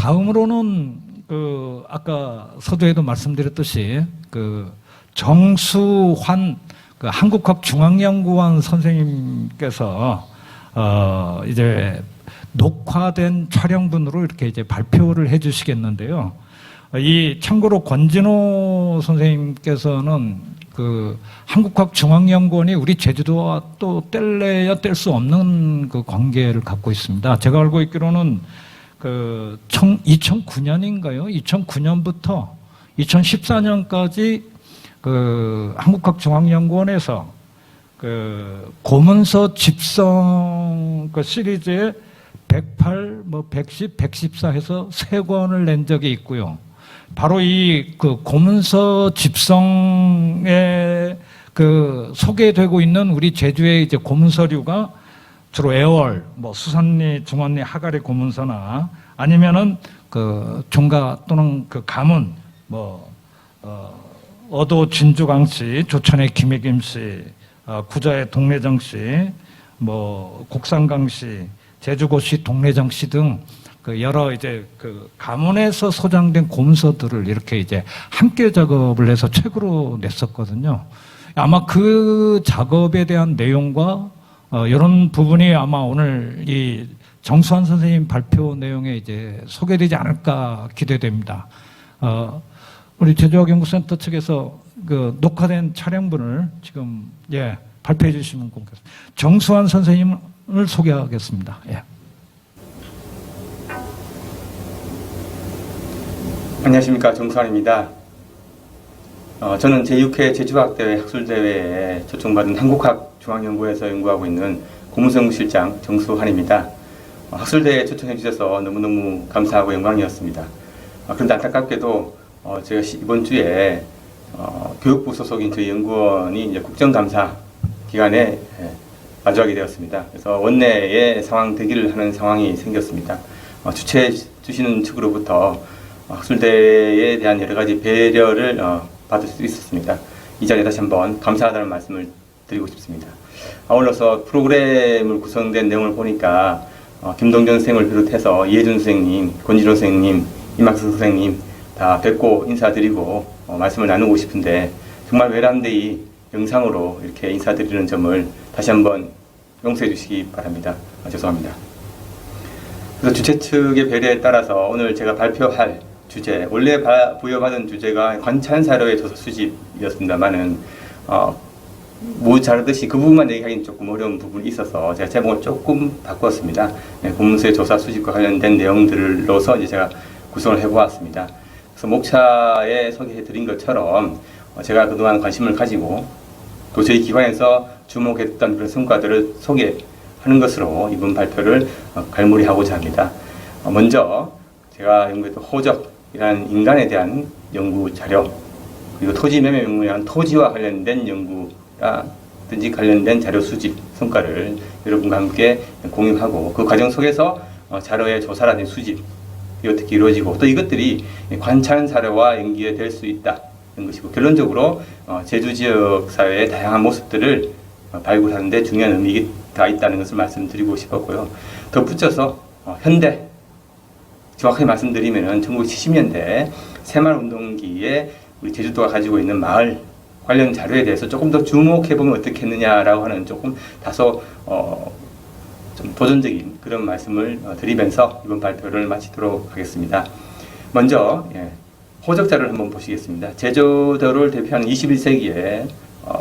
다음으로는 아까 서두에도 말씀드렸듯이 정수환 한국학중앙연구원 선생님께서 이제 녹화된 촬영분으로 이렇게 이제 발표를 해주시겠는데요. 참고로 권진호 선생님께서는 한국학중앙연구원이 우리 제주도와 또 뗄래야 뗄 수 없는 관계를 갖고 있습니다. 제가 알고 있기로는 2009년인가요? 2009년부터 2014년까지 한국학중앙연구원에서 고문서 집성 시리즈에 108, 110, 114 해서 3권을 낸 적이 있고요. 바로 이 고문서 집성에 소개되고 있는 우리 제주의 이제 고문서류가 주로 애월, 수산리, 중원리, 하가리 고문서나 아니면은 종가 또는 가문, 어도 진주강씨, 조천의 김혜김씨, 구자의 동래정씨, 곡산강씨, 제주고씨, 동래정씨 등 여러 이제 가문에서 소장된 고문서들을 이렇게 이제 함께 작업을 해서 책으로 냈었거든요. 아마 그 작업에 대한 내용과 이런 부분이 아마 오늘 이 정수환 선생님 발표 내용에 이제 소개되지 않을까 기대됩니다. 우리 제주학연구센터 측에서 녹화된 촬영분을 지금 발표해 주시면 고맙겠습니다. 정수환 선생님을 소개하겠습니다. 안녕하십니까, 정수환입니다. 저는 제6회 제주학대회 학술대회에 초청받은 한국학중앙연구원에서 연구하고 있는 고문서연구실장 정수환입니다. 학술대회에 초청해 주셔서 너무너무 감사하고 영광이었습니다. 그런데 안타깝게도 제가 이번 주에 교육부 소속인 저희 연구원이 이제 국정감사 기간에 마주하게 되었습니다. 그래서 원내에 상황 대기를 하는 상황이 생겼습니다. 주최해 주시는 측으로부터 학술대회에 대한 여러 가지 배려를 받을 수 있었습니다. 이 자리에 다시 한번 감사하다는 말씀을 드리고 싶습니다. 아울러서 프로그램을 구성된 내용을 보니까 김동전 선생님을 비롯해서 이혜준 선생님, 권진호 선생님, 이막승 선생님 다 뵙고 인사드리고 말씀을 나누고 싶은데 정말 외람되이 영상으로 이렇게 인사드리는 점을 다시 한번 용서해 주시기 바랍니다. 죄송합니다. 그래서 주최 측의 배려에 따라서 오늘 제가 발표할 주제, 원래 부여받은 주제가 관찰사료의 조사 수집이었습니다만은 다르듯이 그 부분만 얘기하기는 조금 어려운 부분이 있어서 제가 제목을 조금 바꿨습니다. 고문서의 조사 수집과 관련된 내용들로서 이제 제가 구성을 해보았습니다. 그래서 목차에 소개해드린 것처럼 제가 그동안 관심을 가지고 또 저희 기관에서 주목했던 그런 성과들을 소개하는 것으로 이번 발표를 갈무리하고자 합니다. 먼저 제가 연구했던 호적이라는 인간에 대한 연구 자료, 그리고 토지 매매 명령이라는 토지와 관련된 연구라든지 관련된 자료 수집 성과를 여러분과 함께 공유하고 그 과정 속에서 자료의 조사라든지 수집이 어떻게 이루어지고 또 이것들이 관찰 사료와 연계될 수 있다는 것이고 결론적으로 제주 지역 사회의 다양한 모습들을 발굴하는 데 중요한 의미가 있다는 것을 말씀드리고 싶었고요. 덧붙여서 현대 정확하게 말씀드리면 1970년대 새마을운동기에 우리 제주도가 가지고 있는 마을 관련 자료에 대해서 조금 더 주목해보면 어떻겠느냐라고 하는 조금 다소 좀 도전적인 그런 말씀을 드리면서 이번 발표를 마치도록 하겠습니다. 먼저 호적 자료를 한번 보시겠습니다. 제주도를 대표하는 21세기의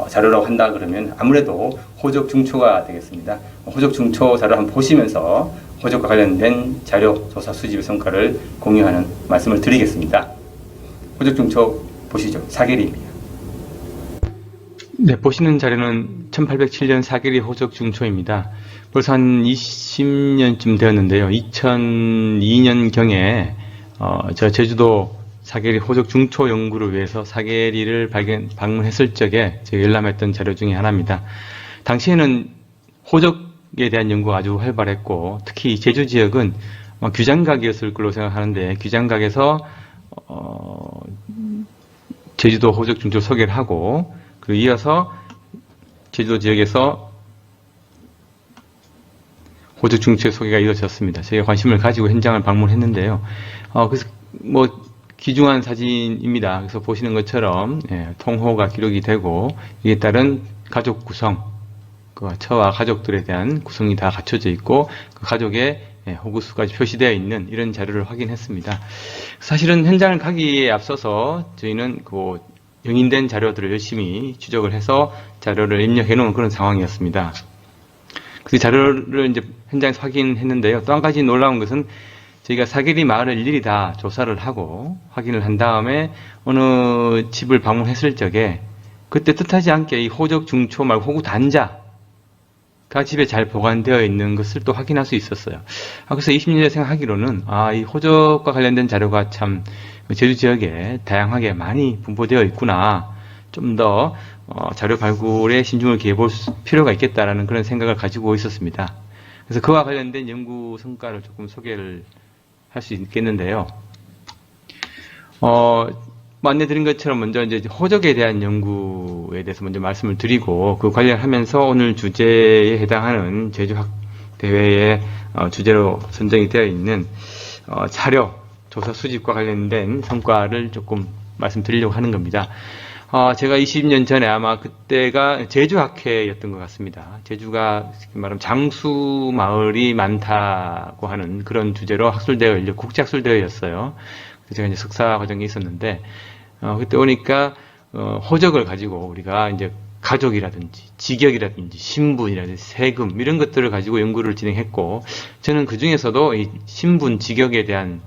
자료라고 한다 그러면 아무래도 호적 중초가 되겠습니다. 호적 중초 자료를 한번 보시면서 호적과 관련된 자료 조사 수집 성과를 공유하는 말씀을 드리겠습니다. 호적 중초 보시죠. 사계리입니다. 네, 보시는 자료는 1807년 사계리 호적 중초입니다. 벌써 한 20년쯤 되었는데요. 2002년경에 저 제주도 사계리 호적 중초 연구를 위해서 사계리를 방문했을 적에 제가 열람했던 자료 중에 하나입니다. 당시에는 호적에 대한 연구가 아주 활발했고 특히 제주 지역은 규장각이었을 걸로 생각하는데 규장각에서 제주도 호적 중초 소개를 하고 그리고 이어서 제주도 지역에서 호적 중추의 소개가 이루어졌습니다. 저희가 관심을 가지고 현장을 방문했는데요. 그래서 뭐 귀중한 사진입니다. 그래서 보시는 것처럼 통호가 기록이 되고 이에 따른 가족 구성, 그 처와 가족들에 대한 구성이 다 갖춰져 있고 그 가족의 호구수까지 표시되어 있는 이런 자료를 확인했습니다. 사실은 현장을 가기에 앞서서 저희는 그 영인된 자료들을 열심히 추적을 해서 자료를 입력해 놓은 그런 상황이었습니다. 그 자료를 이제 현장에서 확인했는데요. 또 한 가지 놀라운 것은 저희가 사계리 마을을 일일이 다 조사를 하고 확인을 한 다음에 어느 집을 방문했을 적에 그때 뜻하지 않게 이 호적 중초 말고 호구 단자가 집에 잘 보관되어 있는 것을 또 확인할 수 있었어요. 그래서 20년 생각하기로는 이 호적과 관련된 자료가 참 제주 지역에 다양하게 많이 분포되어 있구나. 좀 더 자료 발굴에 신중을 기해 볼 필요가 있겠다라는 그런 생각을 가지고 있었습니다. 그래서 그와 관련된 연구 성과를 조금 소개를 할 수 있겠는데요. 안내드린 것처럼 먼저 이제 호적에 대한 연구에 대해서 먼저 말씀을 드리고 그 관련하면서 오늘 주제에 해당하는 제주학 대회의 주제로 선정이 되어 있는 자료 조사 수집과 관련된 성과를 조금 말씀드리려고 하는 겁니다. 제가 20년 전에 아마 그때가 제주학회였던 것 같습니다. 제주가 말하면 장수 마을이 많다고 하는 그런 주제로 학술대회, 국제학술대회였어요. 그래서 제가 이제 석사 과정에 있었는데, 그때 오니까, 호적을 가지고 우리가 이제 가족이라든지, 직역이라든지, 신분이라든지, 세금, 이런 것들을 가지고 연구를 진행했고, 저는 그 중에서도 이 신분, 직역에 대한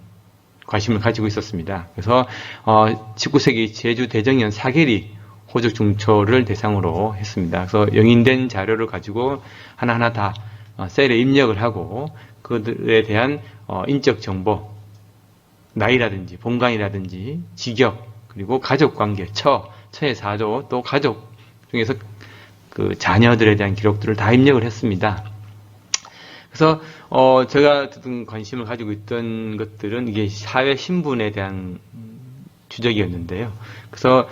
관심을 가지고 있었습니다. 그래서 19세기 제주 대정연 사계리 호적 중초를 대상으로 했습니다. 그래서 영인된 자료를 가지고 하나하나 다 셀에 입력을 하고 그들에 대한 인적 정보, 나이라든지 본관이라든지 직역, 그리고 가족관계, 처의 사조, 또 가족 중에서 그 자녀들에 대한 기록들을 다 입력을 했습니다. 그래서 제가 관심을 가지고 있던 것들은 이게 사회 신분에 대한 추적이었는데요. 그래서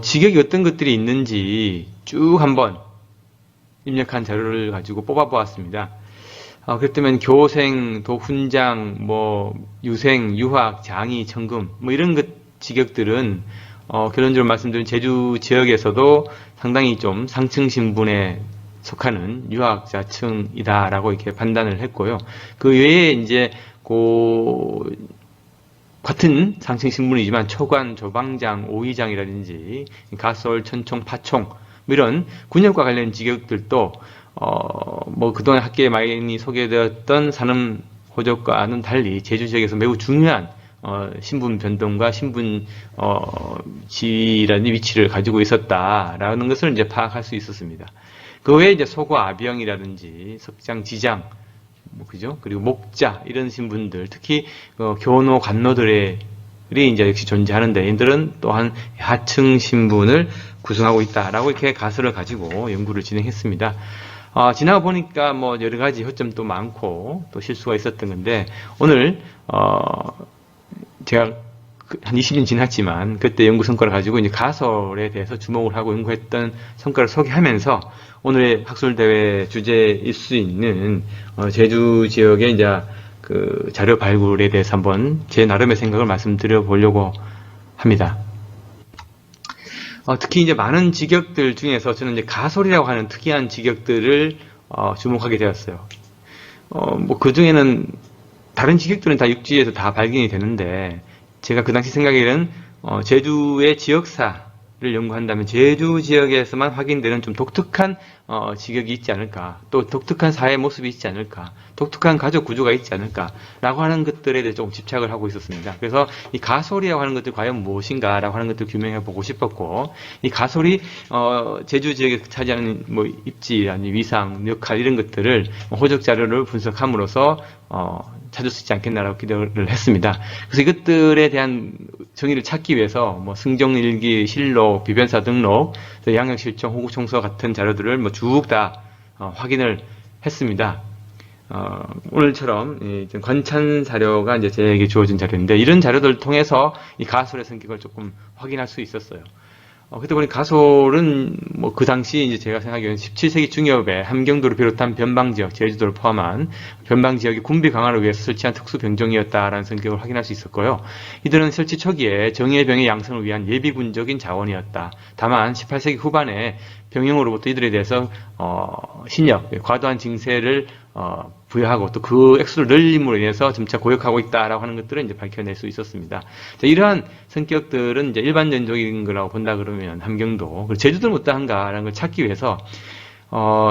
직역이 어떤 것들이 있는지 쭉 한번 입력한 자료를 가지고 뽑아보았습니다. 그랬다면 교생, 또 훈장, 뭐 유생, 유학, 장이, 청금 뭐 이런 것 직역들은 결론적으로 말씀드린 제주 지역에서도 상당히 좀 상층 신분에 속하는 유학자층이다라고 이렇게 판단을 했고요. 그 외에 이제 같은 상층 신분이지만 초관, 조방장, 오의장이라든지 가솔, 천총, 파총 뭐 이런 군역과 관련 직역들도 뭐 그동안 학계에 많이 소개되었던 산업 호적과는 달리 제주 지역에서 매우 중요한 신분 변동과 신분 지위라는 위치를 가지고 있었다라는 것을 이제 파악할 수 있었습니다. 그 외에 이제 소고 아비영이라든지 석장, 지장, 뭐 그죠? 그리고 목자 이런 신분들, 특히 교노, 관노들이 이제 역시 존재하는데 이들은 또한 하층 신분을 구성하고 있다라고 이렇게 가설을 가지고 연구를 진행했습니다. 지나가 보니까 뭐 여러 가지 허점도 많고 또 실수가 있었던 건데 오늘 제가 한 20년 지났지만 그때 연구 성과를 가지고 이제 가설에 대해서 주목을 하고 연구했던 성과를 소개하면서 오늘의 학술대회 주제일 수 있는 제주 지역의 이제 그 자료 발굴에 대해서 한번 제 나름의 생각을 말씀드려 보려고 합니다. 특히 이제 많은 직역들 중에서 저는 이제 가설이라고 하는 특이한 직역들을 주목하게 되었어요. 뭐 그 중에는 다른 직역들은 다 육지에서 다 발견이 되는데 제가 그 당시 생각에는 제주의 지역사를 연구한다면 제주 지역에서만 확인되는 좀 독특한 직역이 있지 않을까, 또 독특한 사회 모습이 있지 않을까, 독특한 가족 구조가 있지 않을까라고 하는 것들에 대해 조금 집착을 하고 있었습니다. 그래서 이 가솔이라고 하는 것들이 과연 무엇인가라고 하는 것들을 규명해 보고 싶었고, 이 가솔이 제주 지역에 차지하는 뭐 입지, 아니 위상, 역할 이런 것들을 호적 자료를 분석함으로써 찾을 수 있지 않겠나라고 기대를 했습니다. 그래서 이것들에 대한 정의를 찾기 위해서 뭐 승정일기, 실록, 비변사 등록, 양력실종, 호구청서 같은 자료들을 뭐 쭉 다 확인을 했습니다. 오늘처럼 관찬 자료가 이제 제게 주어진 자료인데 이런 자료들을 통해서 이 가설의 성격을 조금 확인할 수 있었어요. 그때 보니 가솔은 뭐 그 당시 이제 제가 생각하기에는 17세기 중엽에 함경도를 비롯한 변방 지역, 제주도를 포함한 변방 지역의 군비 강화를 위해서 설치한 특수 병정이었다라는 성격을 확인할 수 있었고요. 이들은 설치 초기에 정예병의 양성을 위한 예비군적인 자원이었다. 다만 18세기 후반에 병영으로부터 이들에 대해서 신력, 과도한 징세를 부여하고 또 그 액수를 늘림으로 인해서 점차 고역하고 있다라고 하는 것들을 이제 밝혀낼 수 있었습니다. 자, 이러한 성격들은 이제 일반전적인 거라고 본다 그러면 함경도, 그리고 제주도는 어떠한가라는 걸 찾기 위해서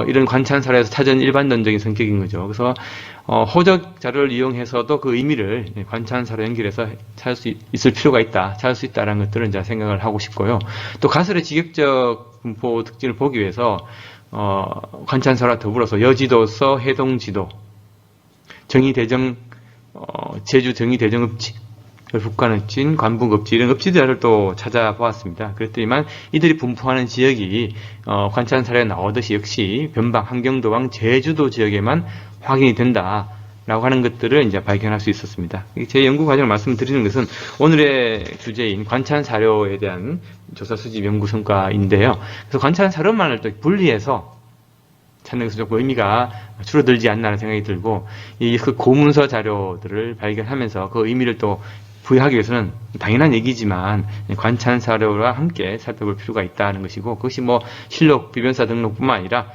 이런 관찰 사례에서 찾은 일반론적인 성격인 거죠. 그래서 호적 자료를 이용해서도 그 의미를 관찰 사례 연결해서 찾을 수 있을 필요가 있다, 찾을 수 있다라는 것들을 이제 생각을 하고 싶고요. 또 가설의 직역적 분포 특징을 보기 위해서 관찰사와 더불어서 여지도서, 해동지도, 정의대정, 제주 정의대정읍지, 북한읍지, 관북읍지 이런 읍지들을 또 찾아보았습니다. 그랬더니만 이들이 분포하는 지역이 관찰 사례에 나오듯이 역시 변방, 함경도방, 제주도 지역에만 확인이 된다라고 하는 것들을 이제 발견할 수 있었습니다. 제 연구 과정을 말씀드리는 것은 오늘의 주제인 관찰 사료에 대한 조사 수집 연구 성과인데요. 그래서 관찰 사료만을 또 분리해서 찾는 것은 조금 의미가 줄어들지 않나 하는 생각이 들고, 그 고문서 자료들을 발견하면서 그 의미를 또 부여하기 위해서는 당연한 얘기지만 관찰 사료와 함께 살펴볼 필요가 있다는 것이고, 그것이 뭐 실록, 비변사 등록뿐만 아니라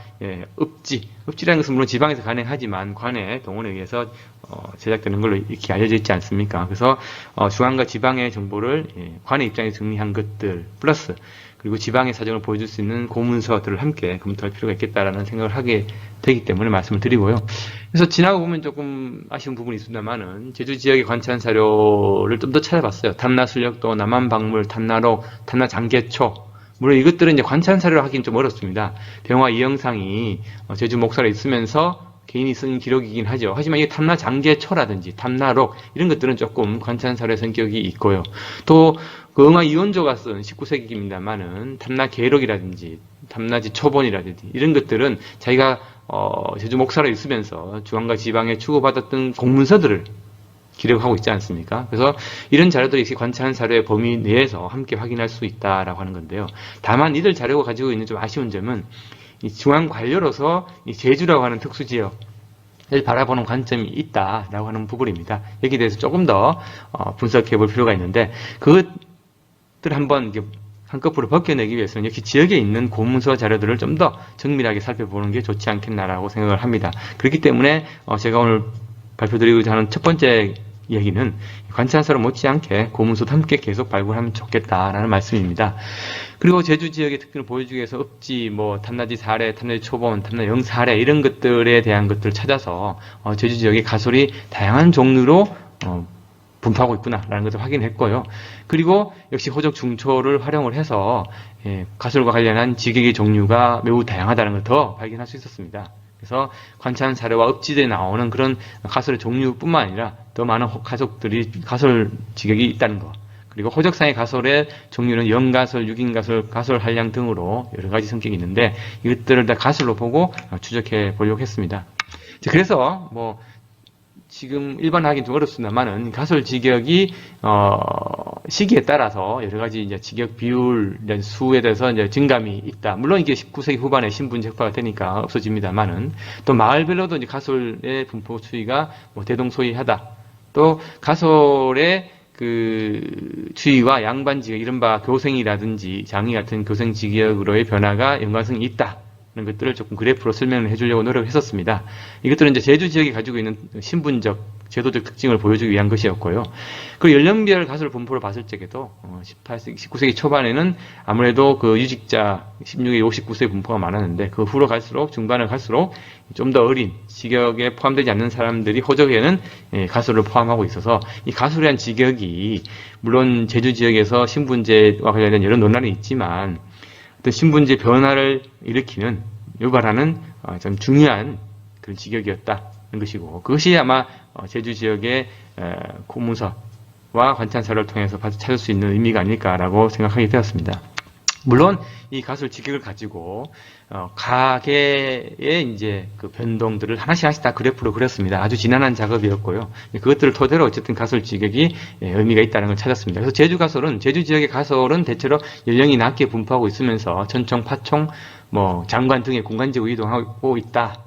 읍지라는 것은 물론 지방에서 가능하지만 관의 동원에 의해서 제작되는 걸로 이렇게 알려져 있지 않습니까? 그래서 중앙과 지방의 정보를 관의 입장에서 정리한 것들 플러스 그리고 지방의 사정을 보여줄 수 있는 고문서들을 함께 검토할 필요가 있겠다라는 생각을 하게 되기 때문에 말씀을 드리고요. 그래서 지나고 보면 조금 아쉬운 부분이 있습니다만은 제주 지역의 관찰 사료를 좀 더 찾아봤어요. 탐나술력도, 남한박물, 탐나록, 탐나장계초. 물론 이것들은 이제 관찰 사료로 하기는 좀 어렵습니다. 병화 이영상이 제주 목사로 있으면서 개인이 쓴 기록이긴 하죠. 하지만 이게 탐나장계초라든지 탐나록 이런 것들은 조금 관찰 사료의 성격이 있고요. 또 그 응화 이원조가 쓴 19세기입니다만은 탐나계록이라든지 탐나지 초본이라든지 이런 것들은 자기가 제주 목사로 있으면서 중앙과 지방에 추구받았던 공문서들을 기록하고 있지 않습니까? 그래서 이런 자료들이 관찰 사료의 범위 내에서 함께 확인할 수 있다라고 하는 건데요. 다만 이들 자료가 가지고 있는 좀 아쉬운 점은 이 중앙 관료로서 이 제주라고 하는 특수 지역을 바라보는 관점이 있다라고 하는 부분입니다. 여기에 대해서 조금 더 분석해 볼 필요가 있는데, 그것들을 한번 한꺼풀로 벗겨내기 위해서는 역시 지역에 있는 고문서 자료들을 좀 더 정밀하게 살펴보는 게 좋지 않겠나라고 생각을 합니다. 그렇기 때문에 제가 오늘 발표드리고자 하는 첫 번째 얘기는 관찰사로 못지않게 고문서도 함께 계속 발굴하면 좋겠다라는 말씀입니다. 그리고 제주 지역의 특징을 보여주기 위해서 읍지, 탐나지 사례, 탐나지 초본, 탐나지 영사례 이런 것들에 대한 것들을 찾아서 제주 지역의 가설이 다양한 종류로 분포하고 있구나라는 것을 확인했고요. 그리고 역시 호적 중초를 활용을 해서 가설과 관련한 지격의 종류가 매우 다양하다는 걸 더 발견할 수 있었습니다. 그래서 관찰 사료와 읍지대에 나오는 그런 가설의 종류뿐만 아니라 더 많은 가설 지격이 있다는 것. 그리고 호적상의 가설의 종류는 영가설, 육인가설, 가설 한량 등으로 여러 가지 성격이 있는데 이것들을 다 가설로 보고 추적해 보려고 했습니다. 그래서 지금 일반화하기는 좀 어렵습니다만은 가설 직역이 시기에 따라서 여러 가지 이제 직역 비율 수에 대해서 이제 증감이 있다. 물론 이게 19세기 후반에 신분제화가 되니까 없어집니다만은 또 마을별로도 이제 가설의 분포 추이가 대동소이하다. 또 가설의 그 추이와 양반 직역, 이른바 교생이라든지 장이 같은 교생 직역으로의 변화가 연관성이 있다. 이런 것들을 조금 그래프로 설명을 해주려고 노력했었습니다. 이것들은 이제 제주 지역이 가지고 있는 신분적, 제도적 특징을 보여주기 위한 것이었고요. 그리고 연령별 가설 분포를 봤을 적에도 19세기 초반에는 아무래도 그 유직자 16에 59세 분포가 많았는데 그 후로 갈수록 중반을 갈수록 좀 더 어린 직역에 포함되지 않는 사람들이 호적에는 가설을 포함하고 있어서 이 가설에 대한 직역이 물론 제주 지역에서 신분제와 관련된 여러 논란이 있지만 어떤 신분제 변화를 일으키는 유발하는 좀 중요한 그런 직역이었다는 것이고, 그것이 아마 제주 지역의 고문서와 관찰사를 통해서 찾을 수 있는 의미가 아닐까라고 생각하게 되었습니다. 물론 이 가설 지격을 가지고 가계의 이제 그 변동들을 하나씩 다 그래프로 그렸습니다. 아주 지난한 작업이었고요. 그것들을 토대로 어쨌든 가설 지격이 의미가 있다는 걸 찾았습니다. 그래서 제주 지역의 가설은 대체로 연령이 낮게 분포하고 있으면서 천청, 파총, 장관 등의 공간지구 이동하고 있다.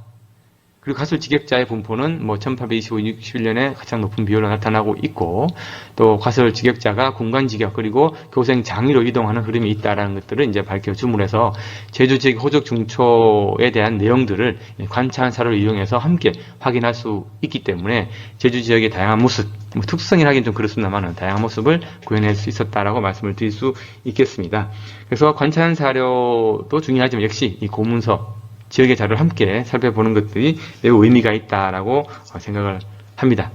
그리고 가설 직역자의 분포는 1825, 61년에 가장 높은 비율로 나타나고 있고, 또 가설 직역자가 군간 직역 그리고 교생 장위로 이동하는 흐름이 있다라는 것들을 이제 밝혀줌으로해서 제주 지역 호적 중초에 대한 내용들을 관찰 사료를 이용해서 함께 확인할 수 있기 때문에 제주 지역의 다양한 모습, 특성이라기는 좀 그렇습니다만 다양한 모습을 구현할 수 있었다라고 말씀을 드릴 수 있겠습니다. 그래서 관찰 사료도 중요하지만 역시 이 고문서 지역의 자료를 함께 살펴보는 것들이 매우 의미가 있다라고 생각을 합니다.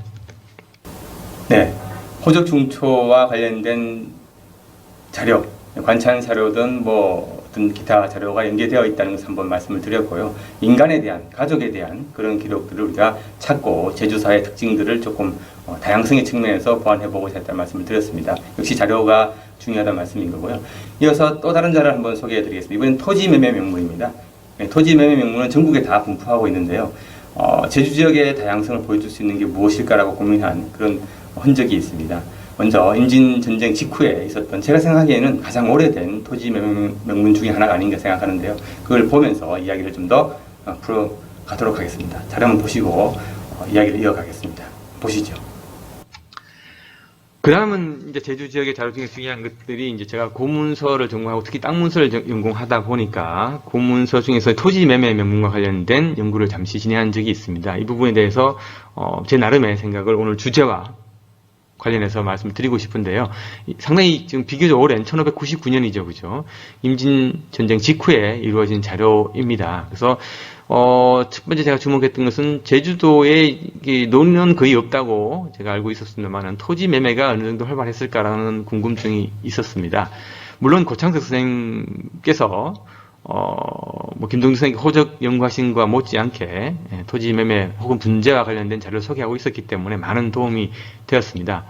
네, 호적 중초와 관련된 자료, 관찰 사료든 어떤 기타 자료가 연계되어 있다는 것을 한번 말씀을 드렸고요. 인간에 대한, 가족에 대한 그런 기록들을 우리가 찾고 제주사의 특징들을 조금 다양성의 측면에서 보완해보고자 했다는 말씀을 드렸습니다. 역시 자료가 중요하다는 말씀인 거고요. 이어서 또 다른 자료를 한번 소개해드리겠습니다. 이번엔 토지 매매 명문입니다. 토지 매매 명문은 전국에 다 분포하고 있는데요. 제주 지역의 다양성을 보여줄 수 있는 게 무엇일까라고 고민한 그런 흔적이 있습니다. 먼저 임진전쟁 직후에 있었던, 제가 생각하기에는 가장 오래된 토지 매매 명문 중에 하나가 아닌가 생각하는데요. 그걸 보면서 이야기를 좀 더 풀어가도록 하겠습니다. 자료 한번 보시고 이야기를 이어가겠습니다. 보시죠. 그 다음은 이제 제주 지역의 자료 중에 중요한 것들이 이제 제가 고문서를 전공하고 특히 땅 문서를 전공하다 보니까 고문서 중에서 토지 매매 명문과 관련된 연구를 잠시 진행한 적이 있습니다. 이 부분에 대해서 제 나름의 생각을 오늘 주제와 관련해서 말씀을 드리고 싶은데요. 상당히 지금 비교적 오랜 1599년이죠. 그죠? 임진전쟁 직후에 이루어진 자료입니다. 그래서 첫 번째 제가 주목했던 것은 제주도에 논은 거의 없다고 제가 알고 있었습니다만 토지 매매가 어느 정도 활발했을까라는 궁금증이 있었습니다. 물론 고창석 선생님께서 김동주 선생님 호적 연구하신 것과 못지않게 토지 매매 혹은 분재와 관련된 자료를 소개하고 있었기 때문에 많은 도움이 되었습니다.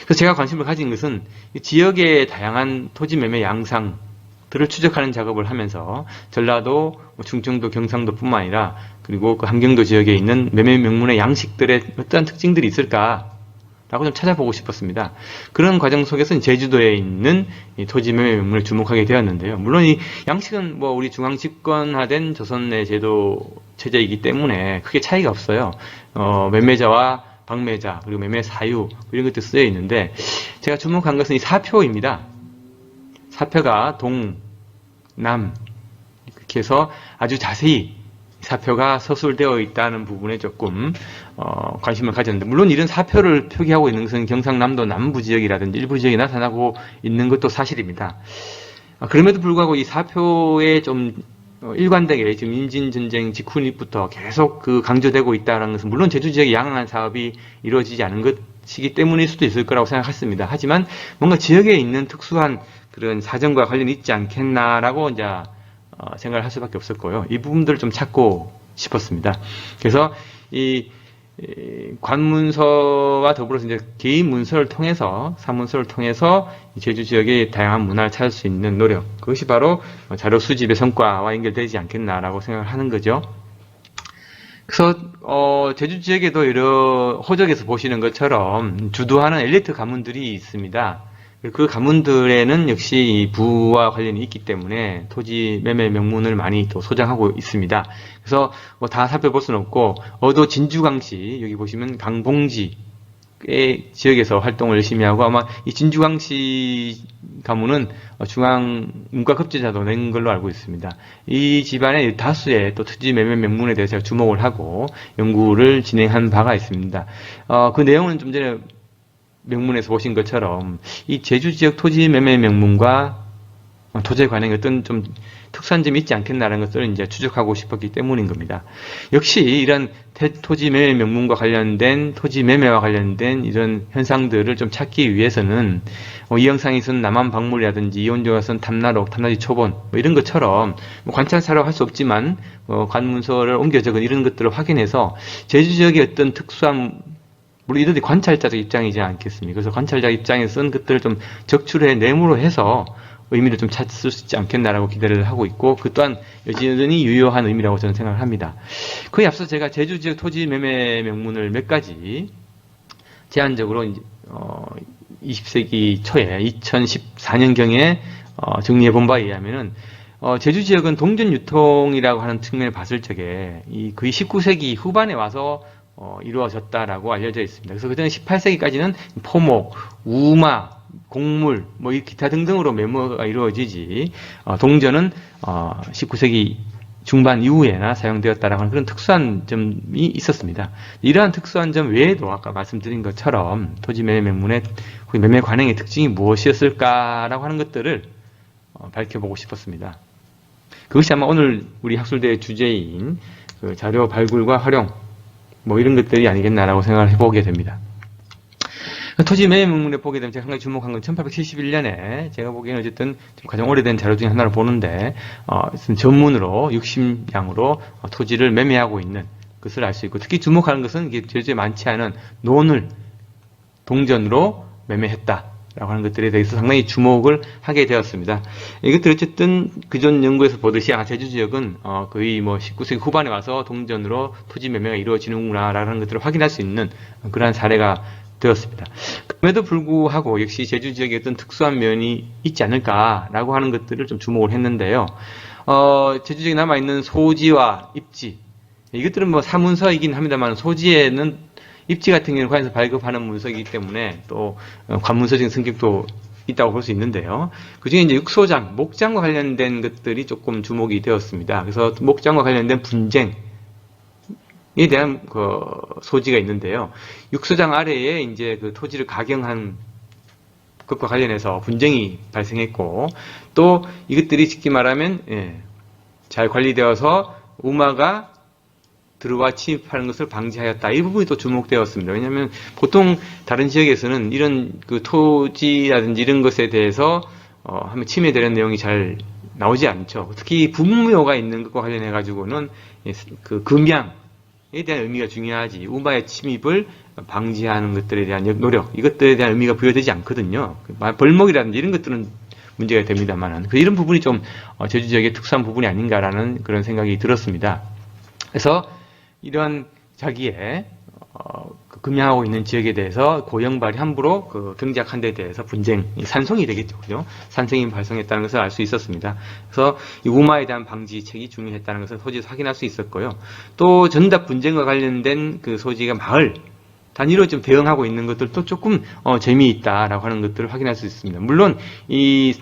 그래서 제가 관심을 가진 것은 지역의 다양한 토지 매매 양상들을 추적하는 작업을 하면서 전라도, 충청도, 경상도 뿐만 아니라 그리고 그 함경도 지역에 있는 매매 명문의 양식들의 어떠한 특징들이 있을까 라고 좀 찾아보고 싶었습니다. 그런 과정 속에서 제주도에 있는 이 토지 매매 명문을 주목하게 되었는데요. 물론 이 양식은 우리 중앙 집권화된 조선의 제도 체제이기 때문에 크게 차이가 없어요. 매매자와 방매자 그리고 매매 사유 이런 것도 쓰여 있는데 제가 주목한 것은 이 사표입니다. 사표가 동, 남 이렇게 해서 아주 자세히 사표가 서술되어 있다는 부분에 조금 관심을 가졌는데 물론 이런 사표를 표기하고 있는 것은 경상남도 남부 지역이라든지 일부 지역에 나타나고 있는 것도 사실입니다. 그럼에도 불구하고 이 사표에 좀 일관되게 지금 임진전쟁 직후부터 계속 강조되고 있다는 것은 물론 제주 지역에 양황한 사업이 이루어지지 않은 것이기 때문일 수도 있을 거라고 생각했습니다. 하지만 뭔가 지역에 있는 특수한 그런 사정과 관련이 있지 않겠나라고 이제 생각을 할 수밖에 없었고요. 이 부분들을 좀 찾고 싶었습니다. 그래서 이 관문서와 더불어서 이제 개인 문서를 통해서, 사문서를 통해서 제주 지역의 다양한 문화를 찾을 수 있는 노력, 그것이 바로 자료 수집의 성과와 연결되지 않겠나라고 생각을 하는 거죠. 그래서 제주 지역에도 여러 호적에서 보시는 것처럼 주도하는 엘리트 가문들이 있습니다. 그 가문들에는 역시 부와 관련이 있기 때문에 토지 매매 명문을 많이 또 소장하고 있습니다. 그래서 다 살펴볼 수는 없고 어도 진주강씨 여기 보시면 강봉지의 지역에서 활동을 열심히 하고 아마 이 진주강씨 가문은 중앙 문과급제자도 낸 걸로 알고 있습니다. 이 집안의 다수의 또 토지 매매 명문에 대해서 주목을 하고 연구를 진행한 바가 있습니다. 그 내용은 좀 전에 명문에서 보신 것처럼 이 제주 지역 토지 매매 명문과 토지에 관한 어떤 좀 특수한 점이 있지 않겠나라는 것들을 이제 추적하고 싶었기 때문인 겁니다. 역시 이런 토지 매매 명문과 관련된 토지 매매와 관련된 이런 현상들을 좀 찾기 위해서는 이 영상에서는 남한 박물이라든지 이온조화선 탐나록, 탐나지 초본 이런 것처럼 관찰 사료 할 수 없지만 관문서를 옮겨 적은 이런 것들을 확인해서 제주 지역의 어떤 특수한 물론 이들이 관찰자적 입장이지 않겠습니까? 그래서 관찰자 입장에서 쓴 것들을 좀 적출해 내무로 해서 의미를 좀 찾을 수 있지 않겠나라고 기대를 하고 있고, 그 또한 여전히 유효한 의미라고 저는 생각을 합니다. 그에 앞서 제가 제주 지역 토지 매매 명문을 몇 가지 제한적으로 20세기 초에 2014년경에 정리해 본 바에 의하면은 제주 지역은 동전 유통이라고 하는 측면을 봤을 적에 거의 19세기 후반에 와서 이루어졌다라고 알려져 있습니다. 그래서 그전에 18세기까지는 포목, 우마, 곡물, 뭐 기타 등등으로 매매가 이루어지지, 동전은 19세기 중반 이후에나 사용되었다라고 하는 그런 특수한 점이 있었습니다. 이러한 특수한 점 외에도 아까 말씀드린 것처럼 토지 매매 명문의 매매 관행의 특징이 무엇이었을까라고 하는 것들을 밝혀보고 싶었습니다. 그것이 아마 오늘 우리 학술대의 주제인 그 자료 발굴과 활용, 뭐 이런 것들이 아니겠나라고 생각을 해보게 됩니다. 토지 매매 명문에 보게 되면 제가 한 가지 주목한 건 1871년에 제가 보기에는 어쨌든 가장 오래된 자료 중에 하나를 보는데 전문으로 60양으로 토지를 매매하고 있는 것을 알 수 있고, 특히 주목하는 것은 제주에 많지 않은 논을 동전으로 매매했다라고 하는 것들에 대해서 상당히 주목을 하게 되었습니다. 이것들 어쨌든 그전 연구에서 보듯이 제주 지역은 거의 뭐 19세기 후반에 와서 동전으로 토지 매매가 이루어지는구나라는 것들을 확인할 수 있는 그러한 사례가 되었습니다. 그럼에도 불구하고 역시 제주 지역에 어떤 특수한 면이 있지 않을까라고 하는 것들을 좀 주목을 했는데요. 제주 지역에 남아있는 소지와 입지, 이것들은 뭐 사문서이긴 합니다만, 소지에는 입지 같은 경우는 관에서 발급하는 문서이기 때문에 또 관문서적인 성격도 있다고 볼 수 있는데요. 그 중에 이제 육소장, 목장과 관련된 것들이 조금 주목이 되었습니다. 그래서 목장과 관련된 분쟁, 에 대한 소지가 있는데요. 육소장 아래에 이제 그 토지를 가경한 것과 관련해서 분쟁이 발생했고, 또 이것들이 쉽게 말하면 잘 관리되어서 우마가 들어와 침입하는 것을 방지하였다. 이 부분이 또 주목되었습니다. 왜냐하면 보통 다른 지역에서는 이런 그 토지라든지 이런 것에 대해서 하면 침해되는 내용이 잘 나오지 않죠. 특히 분묘가 있는 것과 관련해 가지고는 그 금양 에 대한 의미가 중요하지, 우마의 침입을 방지하는 것들에 대한 노력, 이것들에 대한 의미가 부여되지 않거든요. 벌목이라든지 이런 것들은 문제가 됩니다만, 이런 부분이 좀 제주 지역의 특수한 부분이 아닌가라는 그런 생각이 들었습니다. 그래서 이러한 자기의 금양하고 있는 지역에 대해서 고영발이 함부로 경작한 데 대해서 분쟁, 산송이 되겠죠, 그죠? 산성이 발생했다는 것을 알 수 있었습니다. 그래서 이 우마에 대한 방지책이 중요했다는 것을 소지에서 확인할 수 있었고요. 또 전답 분쟁과 관련된 그 소지가 마을 단위로 좀 대응하고 있는 것들도 조금 재미있다라고 하는 것들을 확인할 수 있습니다. 물론 이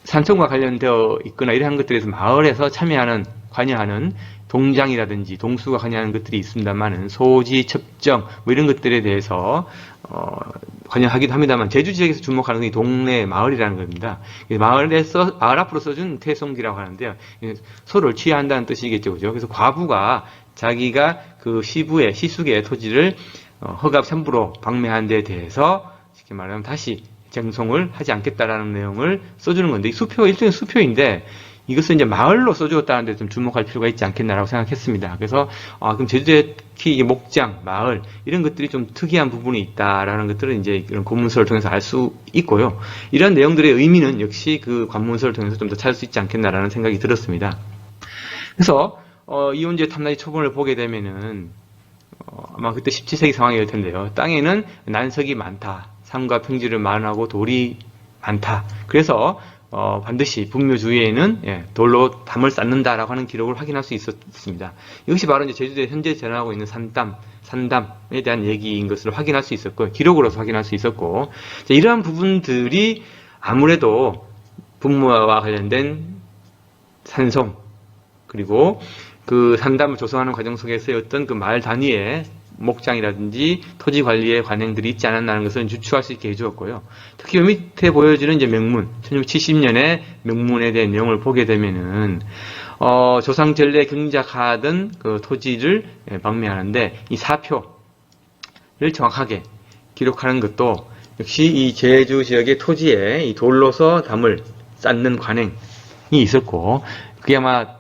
산성과 관련되어 있거나 이러한 것들에서 마을에서 참여하는, 관여하는 동장이라든지 동수가 관여하는 것들이 있습니다만, 소지, 첩정 뭐 이런 것들에 대해서 관여하기도 합니다만, 제주 지역에서 주목하는 게 동네 마을이라는 겁니다. 마을에서 마을 앞으로 써준 태송기라고 하는데요. 소를 취하한다는 뜻이겠죠, 그죠? 그래서 과부가 자기가 그 시부의 시숙의 토지를 허갑 삼부로 방매한 데 대해서 쉽게 말하면 다시 쟁송을 하지 않겠다라는 내용을 써주는 건데, 이 수표, 일종의 수표인데, 이것을 이제 마을로 써주었다는 데 좀 주목할 필요가 있지 않겠나라고 생각했습니다. 그래서, 그럼 제주도에 특히 목장, 마을, 이런 것들이 좀 특이한 부분이 있다라는 것들을 이제 이런 고문서를 통해서 알 수 있고요. 이런 내용들의 의미는 역시 그 관문서를 통해서 좀 더 찾을 수 있지 않겠나라는 생각이 들었습니다. 그래서, 이혼제 탐락의 초본을 보게 되면은, 아마 그때 17세기 상황일 텐데요. 땅에는 난석이 많다. 산과 평지를 만하고 돌이 많다. 그래서 반드시 분묘 주위에는 돌로 담을 쌓는다라고 하는 기록을 확인할 수 있었습니다. 이것이 바로 이제 제주도에 현재 전하고 있는 산담에 대한 얘기인 것을 확인할 수 있었고, 기록으로서 확인할 수 있었고, 이러한 부분들이 아무래도 분묘와 관련된 산송, 그리고 그 산담을 조성하는 과정 속에서의 어떤 그 마을 단위의 목장이라든지 토지 관리의 관행들이 있지 않았나는 것을 유추할 수 있게 해주었고요. 특히 밑에 보여지는 이제 명문, 1670년의 명문에 대한 내용을 보게 되면은, 조상 전래 경작하던 그 토지를 방매하는데, 이 사표를 정확하게 기록하는 것도 역시 이 제주 지역의 토지에 이 돌로서 담을 쌓는 관행이 있었고, 그게 아마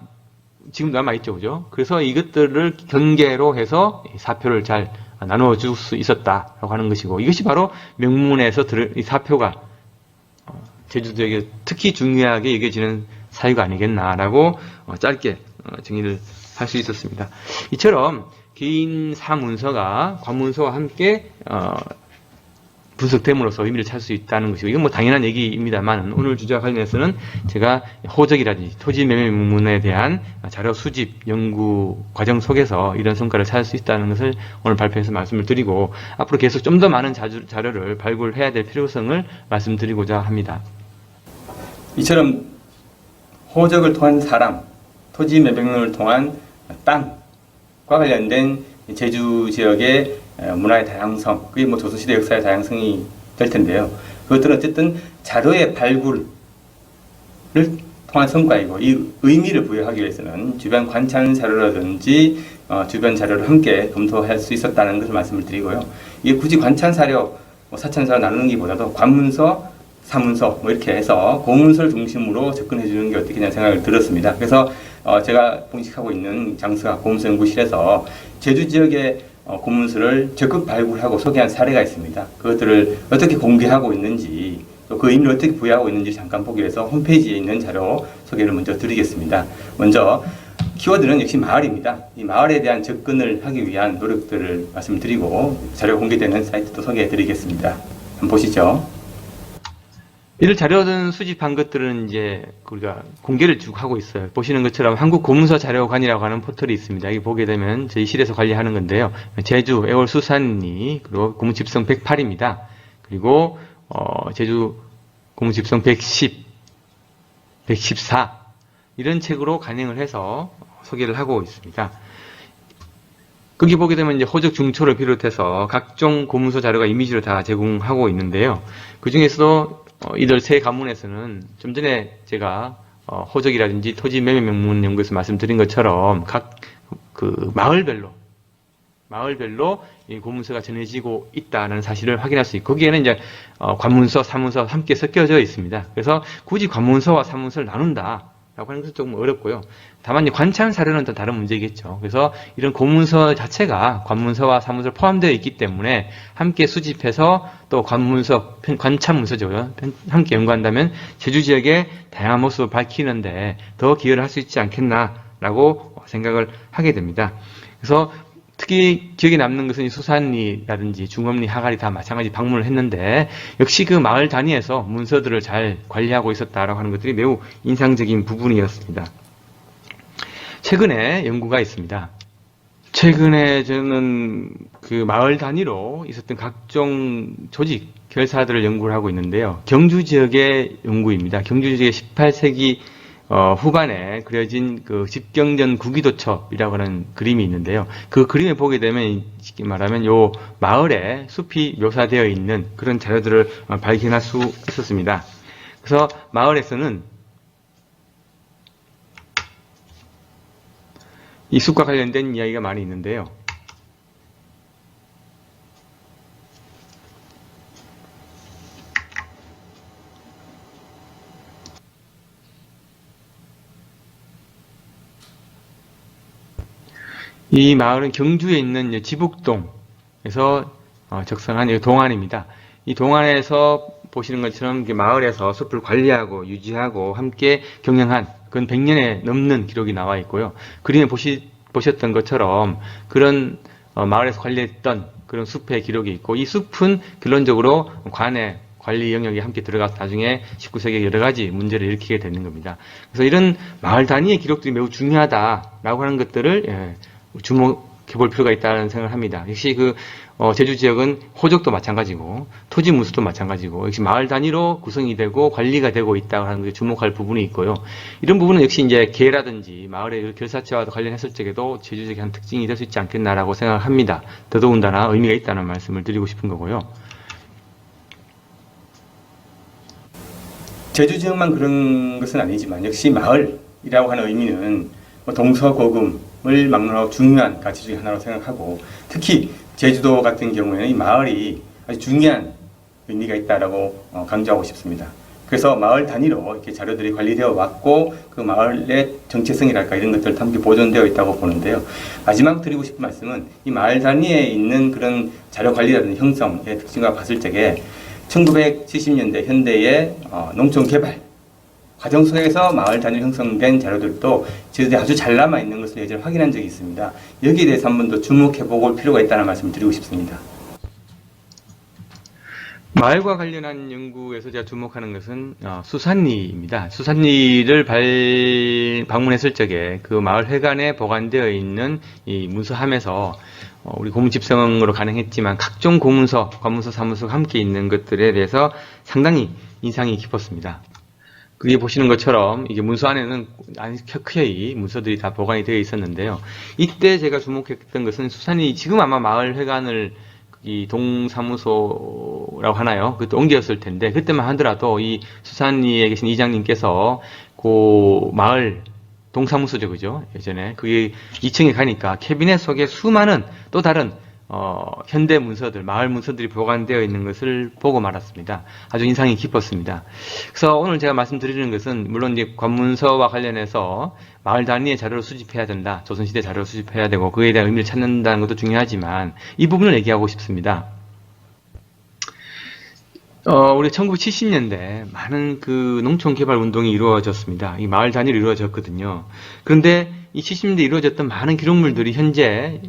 지금도 남아있죠, 그죠? 그래서 이것들을 경계로 해서 사표를 잘 나누어줄 수 있었다라고 하는 것이고, 이것이 바로 명문에서 이 사표가 제주도 지역에 특히 중요하게 여겨지는 사유가 아니겠나라고 짧게 정의를 할 수 있었습니다. 이처럼 개인 사문서가 관문서와 함께 분석됨으로써 의미를 찾을 수 있다는 것이고, 이건 뭐 당연한 얘기입니다만, 오늘 주제와 관련해서는 제가 호적이라든지 토지매매문에 대한 자료 수집, 연구 과정 속에서 이런 성과를 찾을 수 있다는 것을 오늘 발표해서 말씀을 드리고, 앞으로 계속 좀 더 많은 자료를 발굴해야 될 필요성을 말씀드리고자 합니다. 이처럼 호적을 통한 사람, 토지매매문을 통한 땅과 관련된 제주 지역의 문화의 다양성, 그게 뭐 조선시대 역사의 다양성이 될 텐데요. 그것들은 어쨌든 자료의 발굴을 통한 성과이고, 이 의미를 부여하기 위해서는 주변 관찰 자료라든지 주변 자료를 함께 검토할 수 있었다는 것을 말씀을 드리고요. 이게 굳이 관찰 자료, 사찰 자료 나누는 것보다도 관문서, 사문서 뭐 이렇게 해서 고문서를 중심으로 접근해 주는 게 어떻겠냐는 생각을 들었습니다. 그래서 제가 봉직하고 있는 장수학 고문서 연구실에서 제주 지역의 고문서를 적극 발굴하고 소개한 사례가 있습니다. 그것들을 어떻게 공개하고 있는지, 또 그 의미를 어떻게 부여하고 있는지 잠깐 보기 위해서 홈페이지에 있는 자료 소개를 먼저 드리겠습니다. 먼저 키워드는 역시 마을입니다. 이 마을에 대한 접근을 하기 위한 노력들을 말씀드리고 자료 공개되는 사이트도 소개해 드리겠습니다. 한번 보시죠. 이를 자료든 수집한 것들은 이제 우리가 공개를 쭉 하고 있어요. 보시는 것처럼 한국고문서자료관이라고 하는 포털이 있습니다. 여기 보게 되면 저희 실에서 관리하는 건데요. 제주 애월 수산리, 그리고 고문집성 108입니다. 그리고 제주 고문집성 110, 114 이런 책으로 간행을 해서 소개를 하고 있습니다. 거기 보게 되면 이제 호적 중초를 비롯해서 각종 고문서 자료가 이미지로 다 제공하고 있는데요. 그 중에서도 이들 세 가문에서는 좀 전에 제가 호적이라든지 토지 매매 명문 연구에서 말씀드린 것처럼 각 그 마을별로 이 고문서가 전해지고 있다는 사실을 확인할 수 있고, 거기에는 이제 관문서, 사문서 함께 섞여져 있습니다. 그래서 굳이 관문서와 사문서를 나눈다 라고 하는 것은 조금 어렵고요. 다만 관찰 사료는 또 다른 문제겠죠. 그래서 이런 고문서 자체가 관문서와 사문서를 포함되어 있기 때문에 함께 수집해서 또 관문서, 관찰 문서죠. 함께 연구한다면 제주 지역의 다양한 모습을 밝히는데 더 기여를 할 수 있지 않겠나라고 생각을 하게 됩니다. 그래서 특히 기억에 남는 것은 수산리라든지 중업리, 하가리 다 마찬가지 방문을 했는데, 역시 그 마을 단위에서 문서들을 잘 관리하고 있었다라고 하는 것들이 매우 인상적인 부분이었습니다. 최근에 연구가 있습니다. 최근에 저는 그 마을 단위로 있었던 각종 조직, 결사들을 연구를 하고 있는데요. 경주 지역의 연구입니다. 경주 지역의 18세기 후반에 그려진 그 집경전 구기도첩이라고 하는 그림이 있는데요. 그 그림을 보게 되면 쉽게 말하면 요 마을에 숲이 묘사되어 있는 그런 자료들을 발견할 수 있었습니다. 그래서 마을에서는 이 숲과 관련된 이야기가 많이 있는데요. 이 마을은 경주에 있는 지북동에서 적성한 동안입니다. 이 동안에서 보시는 것처럼 마을에서 숲을 관리하고 유지하고 함께 경영한 그건 100년에 넘는 기록이 나와 있고요. 그림에 보셨던 것처럼 그런 마을에서 관리했던 그런 숲의 기록이 있고, 이 숲은 결론적으로 관의 관리 영역에 함께 들어가서 나중에 19세기에 여러 가지 문제를 일으키게 되는 겁니다. 그래서 이런 마을 단위의 기록들이 매우 중요하다라고 하는 것들을 주목해 볼 필요가 있다는 생각을 합니다. 역시 그 제주 지역은 호적도 마찬가지고 토지 문서도 마찬가지고 역시 마을 단위로 구성이 되고 관리가 되고 있다고 하는 것에 주목할 부분이 있고요. 이런 부분은 역시 이제 계라든지 마을의 결사체와도 관련했을 적에도 제주 지역의 한 특징이 될 수 있지 않겠나라고 생각합니다. 더더군다나 의미가 있다는 말씀을 드리고 싶은 거고요. 제주 지역만 그런 것은 아니지만 역시 마을이라고 하는 의미는 동서고금을 막론하고 중요한 가치 중에 하나로 생각하고, 특히 제주도 같은 경우에는 이 마을이 아주 중요한 의미가 있다라고 강조하고 싶습니다. 그래서 마을 단위로 이렇게 자료들이 관리되어 왔고, 그 마을의 정체성이랄까 이런 것들도 함께 보존되어 있다고 보는데요. 마지막 드리고 싶은 말씀은 이 마을 단위에 있는 그런 자료 관리라든지 형성의 특징과 봤을 적에 1970년대 현대의 농촌 개발 과정 속에서 마을 단위로 형성된 자료들도 제주도에 아주 잘 남아 있는 것을 예전에 확인한 적이 있습니다. 여기에 대해서 한 번 더 주목해 볼 필요가 있다는 말씀을 드리고 싶습니다. 마을과 관련한 연구에서 제가 주목하는 것은 수산리입니다. 수산리를 방문했을 적에 그 마을 회관에 보관되어 있는 이 문서함에서 우리 고문 집성으로 가능했지만 각종 고문서, 관문서, 사문서가 함께 있는 것들에 대해서 상당히 인상이 깊었습니다. 그게 보시는 것처럼 이게 문서 안에는 켜켜이 문서들이 다 보관이 되어 있었는데요. 이때 제가 주목했던 것은 수산리 지금 아마 마을 회관을 이 동사무소라고 하나요? 그때 옮겼을 텐데 그때만 하더라도 이 수산리에 계신 이장님께서 그 마을 동사무소죠, 그죠? 예전에 그게 2층에 가니까 캐비넷 속에 수많은 또 다른 현대 문서들, 마을 문서들이 보관되어 있는 것을 보고 말았습니다. 아주 인상이 깊었습니다. 그래서 오늘 제가 말씀드리는 것은 물론 이제 관문서와 관련해서 마을 단위의 자료를 수집해야 된다. 조선시대 자료를 수집해야 되고 그에 대한 의미를 찾는다는 것도 중요하지만 이 부분을 얘기하고 싶습니다. 우리 1970년대 많은 그 농촌 개발 운동이 이루어졌습니다. 이 마을 단위로 이루어졌거든요. 그런데 이 70년대 이루어졌던 많은 기록물들이 현재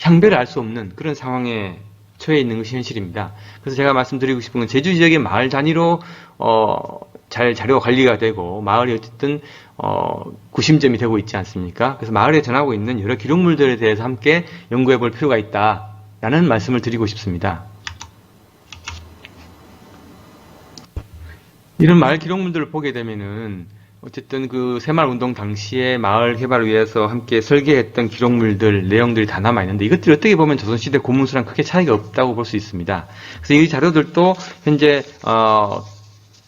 향배를 알 수 없는 그런 상황에 처해 있는 것이 현실입니다. 그래서 제가 말씀드리고 싶은 건 제주 지역의 마을 단위로 잘 자료가 관리가 되고 마을이 어쨌든 구심점이 되고 있지 않습니까? 그래서 마을에 전하고 있는 여러 기록물들에 대해서 함께 연구해 볼 필요가 있다라는 말씀을 드리고 싶습니다. 이런 마을 기록물들을 보게 되면은 어쨌든 그 새마을운동 당시에 마을 개발을 위해서 함께 설계했던 기록물들, 내용들이 다 남아있는데 이것들이 어떻게 보면 조선시대 고문서랑 크게 차이가 없다고 볼 수 있습니다. 그래서 이 자료들도 현재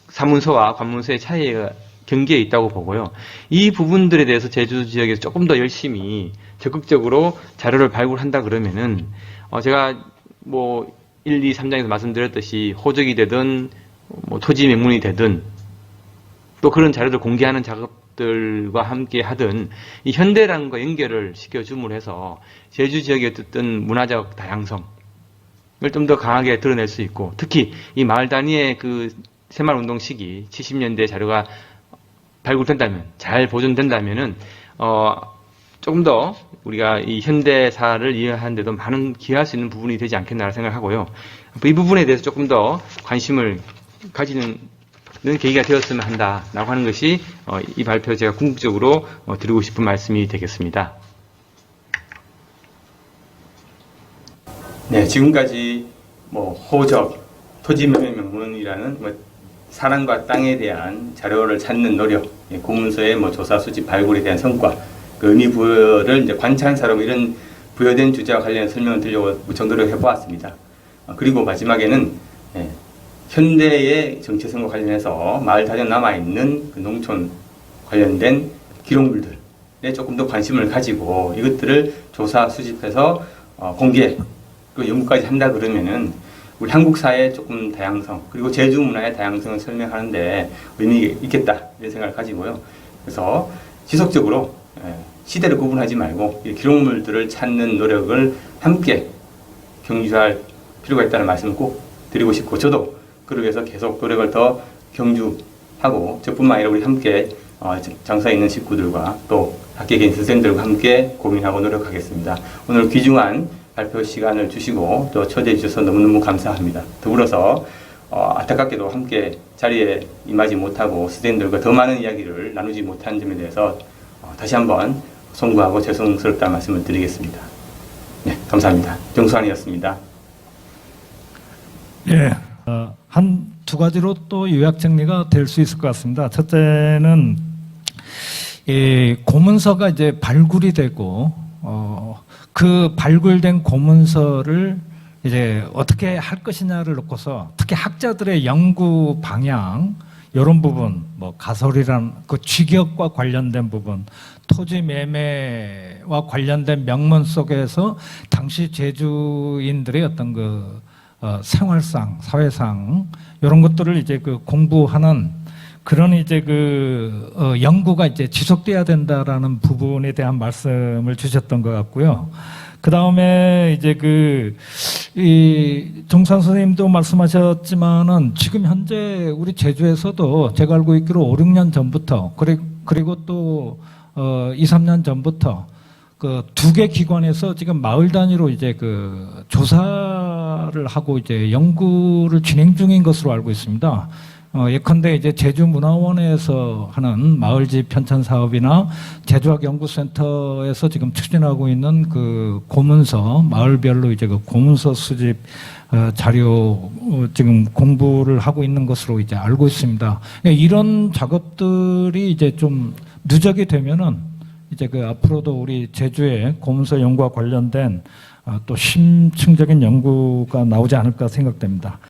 사문서와 관문서의 차이가 경계에 있다고 보고요. 이 부분들에 대해서 제주 지역에서 조금 더 열심히 적극적으로 자료를 발굴한다 그러면은 제가 뭐 1, 2, 3장에서 말씀드렸듯이 호적이 되든 뭐 토지 명문이 되든 또 그런 자료를 공개하는 작업들과 함께 하든 이 현대랑과 연결을 시켜줌으로 해서 제주 지역의 어떤 문화적 다양성을 좀 더 강하게 드러낼 수 있고 특히 이 마을 단위의 그 새마을운동 시기 70년대 자료가 발굴된다면 잘 보존된다면은 조금 더 우리가 이 현대사를 이해하는 데도 많은 기여할 수 있는 부분이 되지 않겠나 생각하고요. 이 부분에 대해서 조금 더 관심을 가지는 계기가 되었으면 한다라고 하는 것이 이 발표 제가 궁극적으로 드리고 싶은 말씀이 되겠습니다. 네, 지금까지 뭐 호적, 토지명의 명문이라는 사람과 땅에 대한 자료를 찾는 노력, 고문서의 뭐 조사, 수집, 발굴에 대한 성과, 그 의미 부여를 이제 관찰사로 이런 부여된 주제와 관련해서 설명을 드리려고 무척 노력해 보았습니다. 그리고 마지막에는 현대의 정체성과 관련해서 마을 단위로 남아있는 그 농촌 관련된 기록물들에 조금 더 관심을 가지고 이것들을 조사, 수집해서 공개, 그 연구까지 한다 그러면은 우리 한국 사회의 조금 다양성, 그리고 제주 문화의 다양성을 설명하는데 의미 있겠다 이런 생각을 가지고요. 그래서 지속적으로 시대를 구분하지 말고 이 기록물들을 찾는 노력을 함께 경주할 필요가 있다는 말씀을 꼭 드리고 싶고 저도 그러기 위해서 계속 노력을 더 경주하고 저뿐만 아니라 우리 함께 장사에 있는 식구들과 또 학교에 계신 선생님들과 함께 고민하고 노력하겠습니다. 오늘 귀중한 발표 시간을 주시고 또 초대해 주셔서 너무너무 감사합니다. 더불어서 안타깝게도 함께 자리에 임하지 못하고 선생님들과 더 많은 이야기를 나누지 못한 점에 대해서 다시 한번 송구하고 죄송스럽다는 말씀을 드리겠습니다. 네, 감사합니다. 정수환이었습니다. 예, 한 두 가지로 또 요약 정리가 될 수 있을 것 같습니다. 첫째는 이 고문서가 이제 발굴이 되고 그 발굴된 고문서를 이제 어떻게 할 것이냐를 놓고서 특히 학자들의 연구 방향 이런 부분, 뭐 가설이란 그 취격과 관련된 부분, 토지 매매와 관련된 명문 속에서 당시 제주인들의 어떤 그 생활상, 사회상 이런 것들을 이제 그 공부하는 그런 이제 그 연구가 이제 지속돼야 된다라는 부분에 대한 말씀을 주셨던 것 같고요. 그 다음에 이제 이 정산 선생님도 말씀하셨지만은 지금 현재 우리 제주에서도 제가 알고 있기로 5, 6년 전부터 그리고 또 2, 3년 전부터 그 두 개 기관에서 지금 마을 단위로 이제 그 조사를 하고 이제 연구를 진행 중인 것으로 알고 있습니다. 예컨대 이제 제주문화원에서 하는 마을집 편찬 사업이나 제주학연구센터에서 지금 추진하고 있는 그 고문서, 마을별로 이제 그 고문서 수집 자료 지금 공부를 하고 있는 것으로 이제 알고 있습니다. 이런 작업들이 이제 좀 누적이 되면은 이제 그 앞으로도 우리 제주의 고문서 연구와 관련된 또 심층적인 연구가 나오지 않을까 생각됩니다.